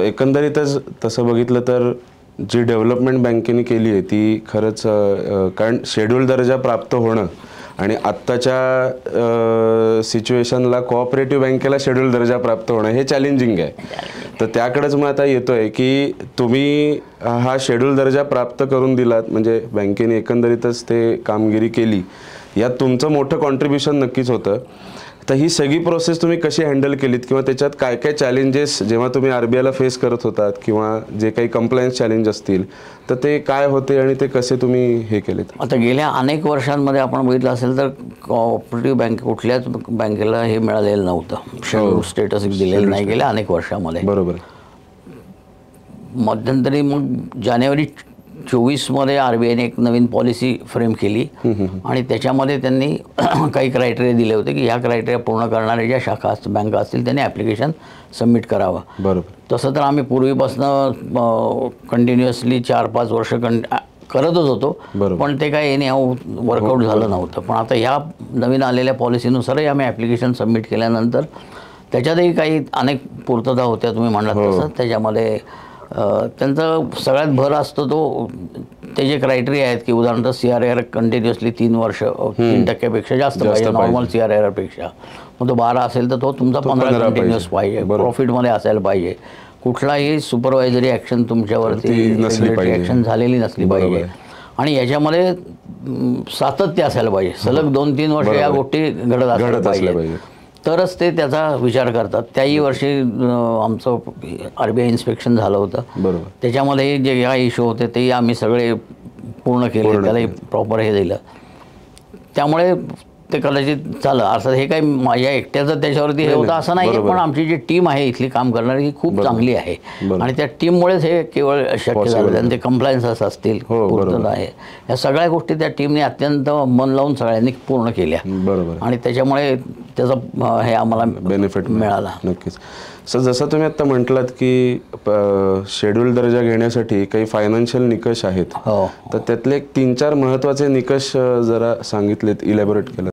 एकंदरीतच तसं बघितलं तर जी डेव्हलपमेंट बँकेने केली आहे ती खरंच कारण शेड्यूल दर्जा प्राप्त होणं आणि आत्ताच्या सिच्युएशनला कोऑपरेटिव्ह बँकेला शेड्यूल दर्जा प्राप्त होणं हे चॅलेंजिंग आहे. तर त्याकडेच मग आता येतोय की तुम्ही हा शेड्यूल दर्जा प्राप्त करून दिलात म्हणजे बँकेने एकंदरीतच ते कामगिरी केली, यात तुमचं मोठं कॉन्ट्रीब्युशन नक्कीच होतं. तर ही सगळी प्रोसेस तुम्ही कशी हँडल केलीत किंवा त्याच्यात काय काय चॅलेंजेस जेव्हा तुम्ही आरबीआयला फेस करत होतात किंवा जे काही कंप्लायन्स चॅलेंज असतील तर ते काय होते आणि ते कसे तुम्ही हे केलेत? आता गेल्या अनेक वर्षांमध्ये आपण बघितलं असेल तर कोऑपरेटिव्ह बँक कुठल्याच बँकेला हे मिळालेलं नव्हतं, शेड्यूल स्टेटस दिलेलं नाही गेल्या अनेक वर्षामध्ये. बरोबर. मध्यंतरी मग जानेवारी 24मध्ये आरबीआयने एक नवीन पॉलिसी फ्रेम केली आणि त्याच्यामध्ये त्यांनी काही क्रायटेरिया दिले होते की ह्या क्रायटेरिया पूर्ण करणाऱ्या ज्या शाखा बँका असतील त्यांनी ॲप्लिकेशन सबमिट करावं. बरोबर. तसं तर आम्ही पूर्वीपासून कंटिन्युअसली 4-5 वर्ष करतच होतो, पण ते काय एनी हाऊ वर्कआउट झालं नव्हतं. पण आता ह्या नवीन आलेल्या पॉलिसीनुसारही आम्ही ॲप्लिकेशन सबमिट केल्यानंतर त्याच्यातही काही अनेक पूर्तता होत्या तुम्ही म्हणालात तसं. त्याच्यामध्ये त्यांचा सगळ्यात भर असतो तो ते जे क्रायटेरिया आहेत की उदाहरणार्थ CRAR कंटिन्युअसली 3 वर्ष 3% जास्त पाहिजे नॉर्मल CRAR पेक्षा. मग तो 12 असेल तर तो तुमचा 15 कंटिन्युअस पाहिजे, प्रॉफिटमध्ये असायला पाहिजे, कुठलाही सुपरवायझरी ॲक्शन तुमच्यावरती ॲक्शन झालेली नसली पाहिजे आणि याच्यामध्ये सातत्य असायला पाहिजे, सलग 2-3 वर्ष या गोष्टी घडत असल्या पाहिजे तरच ते त्याचा विचार करतात. त्याही वर्षी आमचं आरबीआय इन्स्पेक्शन झालं होतं. बरोबर. त्याच्यामध्ये जे काही इश्यू होते तेही आम्ही सगळे पूर्ण केले, त्यालाही प्रॉपर हे दिलं. त्यामुळे ते कदाचित झालं. अर्थात हे काही माझ्या एकट्याचं त्याच्यावरती हे होतं असं नाही, पण आमची जी टीम आहे इथली काम करणारी ही खूप चांगली आहे आणि त्या टीममुळेच हे केवळ शक्य झालं. त्यांचे कंप्लायन्सेस असतील, पूर्तता आहे, या सगळ्या गोष्टी त्या टीमने अत्यंत मन लावून सगळ्यांनी पूर्ण केल्या. बरोबर. आणि त्याच्यामुळे त्याचा हे आम्हाला बेनिफिट मिळाला. नक्कीच. सर जसं तुम्ही आता म्हटलात की शेड्यूल दर्जा घेण्यासाठी काही फायनान्शियल निकष आहेत, तर त्यातले एक 3-4 महत्त्वाचे निकष जरा सांगितलेत, इलॅबोरेट केलं